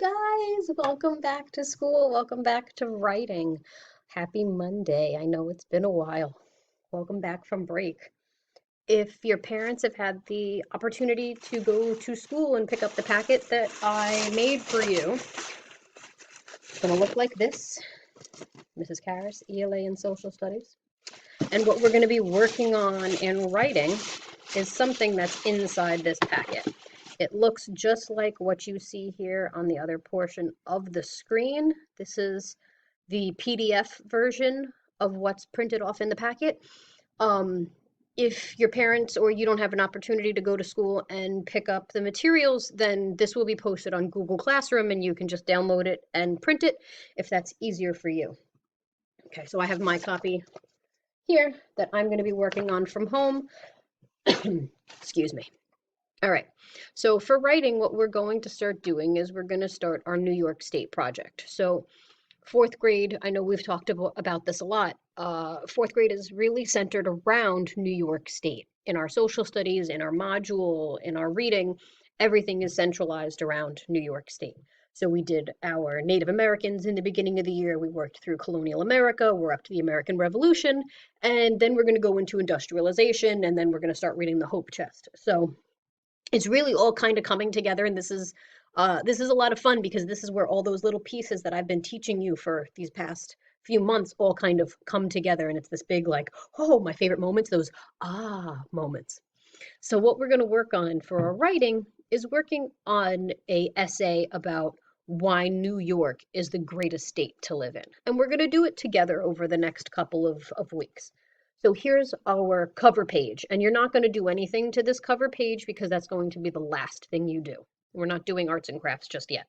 guys, welcome back to school. Welcome back to writing. Happy Monday. I know it's been a while. Welcome back from break. If your parents have had the opportunity to go to school and pick up the packet that I made for you, it's going to look like this. Mrs. Karras, ELA and Social Studies. And what we're going to be working on in writing is something that's inside this packet. It looks just like what you see here on the other portion of the screen. This is the PDF version of what's printed off in the packet. If your parents or you don't have an opportunity to go to school and pick up the materials, then this will be posted on Google Classroom and you can just download it and print it if that's easier for you. Okay, so I have my copy here that I'm going to be working on from home. Excuse me. All right, so for writing, what we're going to start doing is we're going to start our New York State project. So fourth grade, I know we've talked about this a lot. Fourth grade is really centered around New York State. In our social studies, in our module, in our reading, everything is centralized around New York State. So we did our Native Americans in the beginning of the year. We worked through colonial America. We're up to the American Revolution. And then we're going to go into industrialization. And then we're going to start reading the Hope Chest. So it's really all kind of coming together. And this is a lot of fun because this is where all those little pieces that I've been teaching you for these past few months all kind of come together. And it's this big, like, oh, my favorite moments, those moments. So what we're going to work on for our writing is working on a essay about why New York is the greatest state to live in. And we're going to do it together over the next couple of weeks. So here's our cover page. And you're not going to do anything to this cover page because that's going to be the last thing you do. We're not doing arts and crafts just yet.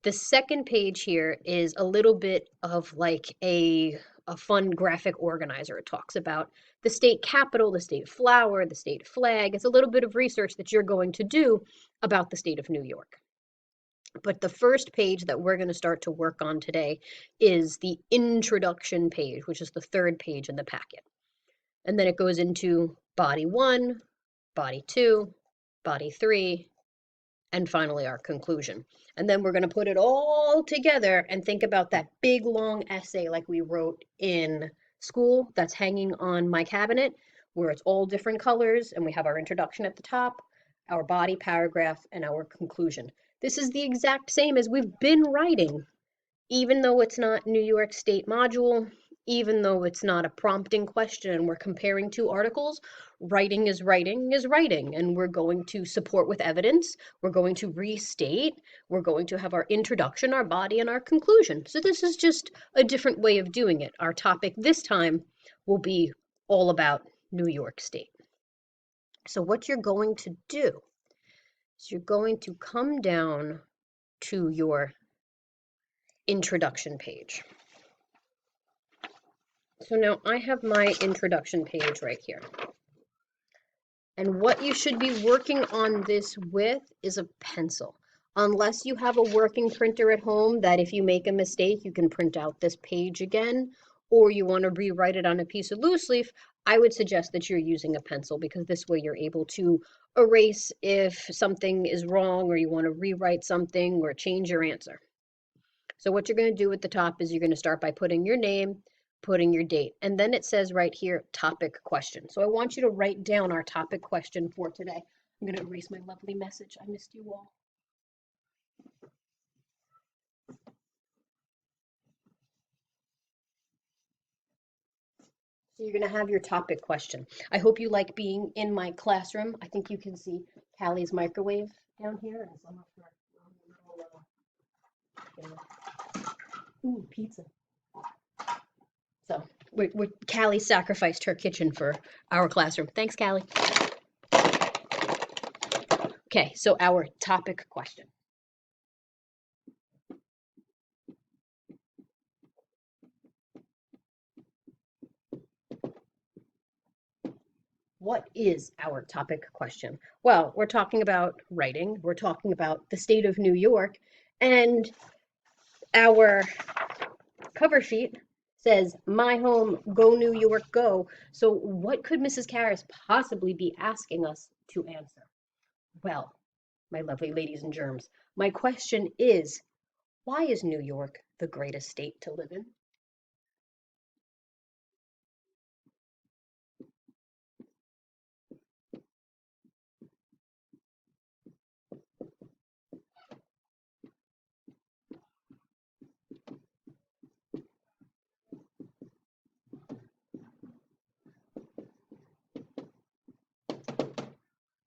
The second page here is a little bit of like a fun graphic organizer. It talks about the state capital, the state flower, the state flag. It's a little bit of research that you're going to do about the state of New York. But the first page that we're going to start to work on today is the introduction page, which is the third page in the packet. And then it goes into body 1, body 2, body 3, and finally our conclusion. And then we're going to put it all together and think about that big long essay like we wrote in school that's hanging on my cabinet, where it's all different colors and we have our introduction at the top, our body paragraph, and our conclusion. This is the exact same as we've been writing, even though it's not New York State module, even though it's not a prompting question and we're comparing two articles. Writing is writing is writing, and we're going to support with evidence. We're going to restate. We're going to have our introduction, our body, and our conclusion. So this is just a different way of doing it. Our topic this time will be all about New York State. So what you're going to do is you're going to come down to your introduction page. So now I have my introduction page right here. And what you should be working on this with is a pencil. Unless you have a working printer at home that if you make a mistake, you can print out this page again, or you want to rewrite it on a piece of loose leaf, I would suggest that you're using a pencil because this way you're able to erase if something is wrong or you want to rewrite something or change your answer. So what you're going to do at the top is you're going to start by putting your name, putting your date, and then it says right here, topic question. So I want you to write down our topic question for today. I'm going to erase my lovely message. I missed you all. So you're going to have your topic question. I hope you like being in my classroom. I think you can see Callie's microwave down here and some of her ooh, pizza. So Callie sacrificed her kitchen for our classroom. Thanks, Callie. Okay, so our topic question. What is our topic question? Well, we're talking about writing. We're talking about the state of New York, and our cover sheet says, my home, go New York, go. So what could Mrs. Karras possibly be asking us to answer? Well, my lovely ladies and germs. My question is, why is New York the greatest state to live in?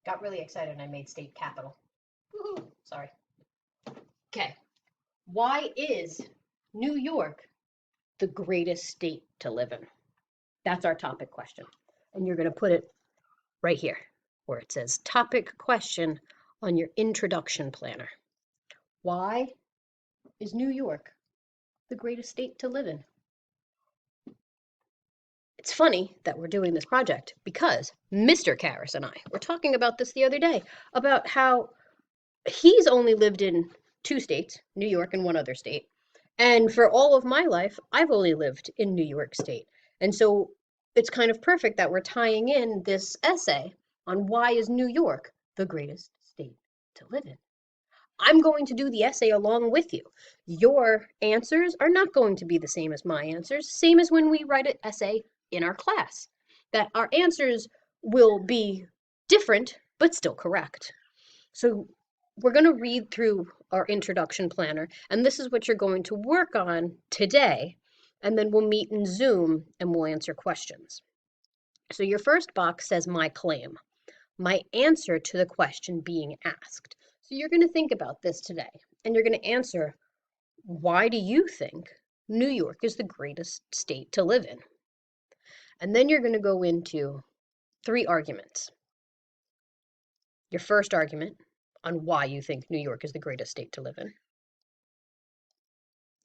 Got really excited and I made state capital. Woohoo! Sorry. Okay. Why is New York the greatest state to live in? That's our topic question. And you're going to put it right here where it says topic question on your introduction planner. Why is New York the greatest state to live in? It's funny that we're doing this project because Mr. Karras and I were talking about this the other day about how he's only lived in two states, New York and one other state. And for all of my life, I've only lived in New York State. And so it's kind of perfect that we're tying in this essay on why is New York the greatest state to live in. I'm going to do the essay along with you. Your answers are not going to be the same as my answers, same as when we write an essay in our class, that our answers will be different, but still correct. So we're going to read through our introduction planner, and this is what you're going to work on today, and then we'll meet in Zoom and we'll answer questions. So your first box says my claim, my answer to the question being asked. So you're going to think about this today, and you're going to answer, why do you think New York is the greatest state to live in? And then you're going to go into 3 arguments. Your first argument on why you think New York is the greatest state to live in,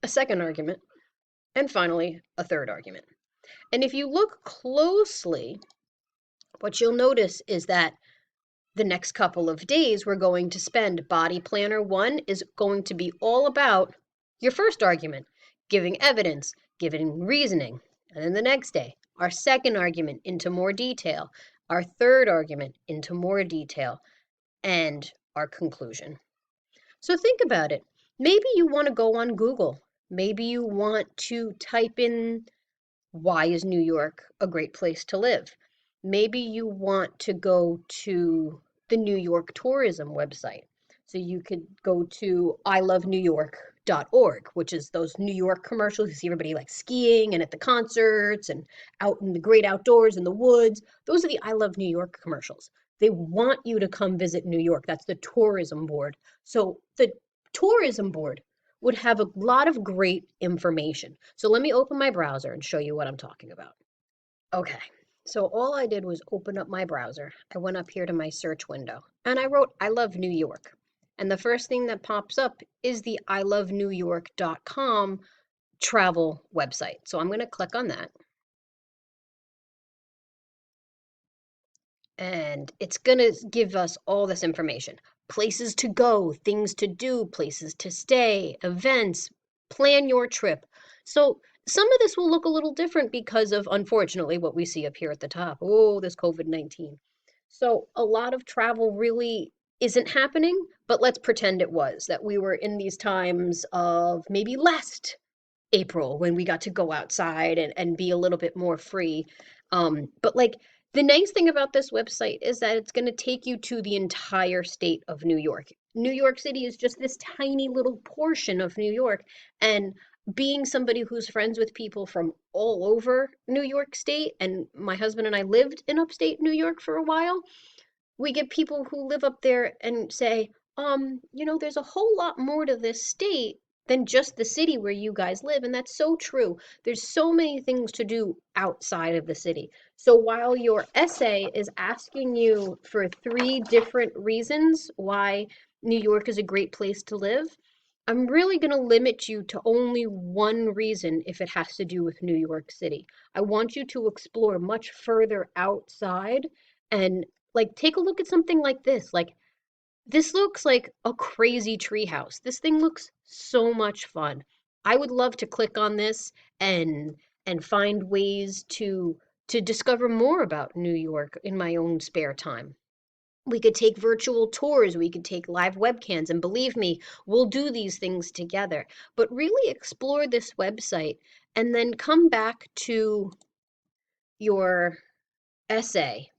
a second argument, and finally, a third argument. And if you look closely, what you'll notice is that the next couple of days we're going to spend body planner 1 is going to be all about your first argument, giving evidence, giving reasoning. And then the next day, our second argument into more detail, our third argument into more detail, and our conclusion. So think about it. Maybe you want to go on Google. Maybe you want to type in, why is New York a great place to live? Maybe you want to go to the New York tourism website. So you could go to ilovenewyork.org, which is those New York commercials. You see everybody like skiing and at the concerts and out in the great outdoors in the woods. Those are the I Love New York commercials. They want you to come visit New York. That's the tourism board. So the tourism board would have a lot of great information. So let me open my browser and show you what I'm talking about. Okay, so all I did was open up my browser. I went up here to my search window and I wrote, I love New York. And the first thing that pops up is the ilovenewyork.com travel website. So I'm going to click on that. And it's going to give us all this information. Places to go, things to do, places to stay, events, plan your trip. So some of this will look a little different because of, unfortunately, what we see up here at the top. Oh, this COVID-19. So a lot of travel really isn't happening, but let's pretend it was, that we were in these times of maybe last April when we got to go outside and be a little bit more free. But like the nice thing about this website is that it's going to take you to the entire state of New York. New York City is just this tiny little portion of New York. And being somebody who's friends with people from all over New York State, and my husband and I lived in upstate New York for a while, we get people who live up there and say, there's a whole lot more to this state than just the city where you guys live. And that's so true. There's so many things to do outside of the city. So while your essay is asking you for 3 different reasons why New York is a great place to live, I'm really going to limit you to only one reason if it has to do with New York City. I want you to explore much further outside and like take a look at something like this. Like this looks like a crazy treehouse. This thing looks so much fun. I would love to click on this and find ways to discover more about New York in my own spare time. We could take virtual tours, we could take live webcams, and believe me, we'll do these things together. But really explore this website and then come back to your essay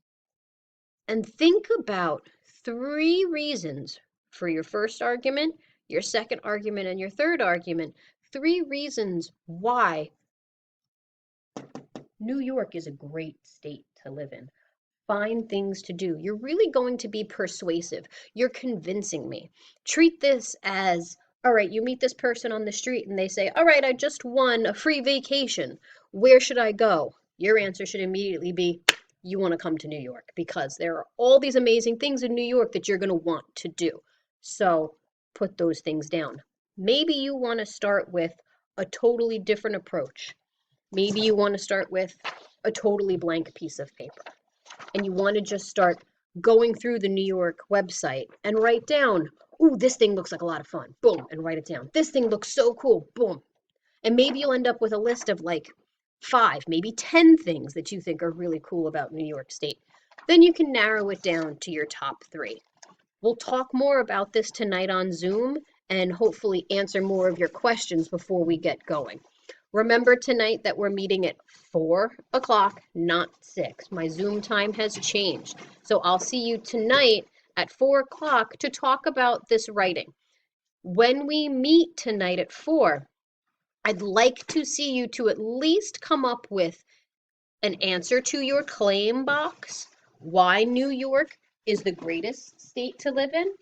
and think about 3 reasons for your first argument, your second argument, and your third argument. 3 reasons why New York is a great state to live in. Find things to do. You're really going to be persuasive. You're convincing me. Treat this as, all right, you meet this person on the street and they say, all right, I just won a free vacation. Where should I go? Your answer should immediately be, you want to come to New York because there are all these amazing things in New York that you're going to want to do. So put those things down. Maybe you want to start with a totally different approach. Maybe you want to start with a totally blank piece of paper and you want to just start going through the New York website and write down, ooh, this thing looks like a lot of fun. Boom, and write it down. This thing looks so cool. Boom. And maybe you'll end up with a list of like 5, maybe 10 things that you think are really cool about New York State. Then you can narrow it down to your top 3. We'll talk more about this tonight on Zoom and hopefully answer more of your questions before we get going. Remember tonight that we're meeting at 4 o'clock, not 6. My Zoom time has changed. So I'll see you tonight at 4 o'clock to talk about this writing. When we meet tonight at 4, I'd like to see you to at least come up with an answer to your claim box, why New York is the greatest state to live in,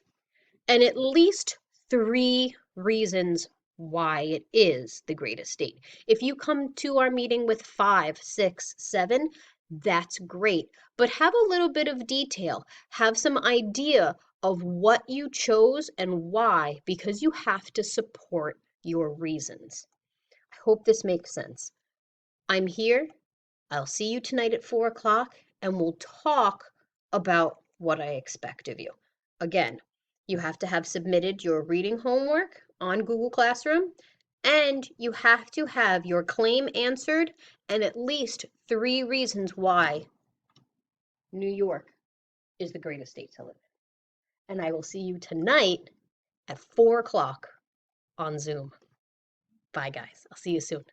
and at least 3 reasons why it is the greatest state. If you come to our meeting with 5, 6, 7, that's great. But have a little bit of detail. Have some idea of what you chose and why, because you have to support your reasons. I hope this makes sense. I'm here. I'll see you tonight at 4 o'clock, and we'll talk about what I expect of you. Again, you have to have submitted your reading homework on Google Classroom, and you have to have your claim answered and at least 3 reasons why New York is the greatest state to live in. And I will see you tonight at 4 o'clock on Zoom. Bye, guys. I'll see you soon.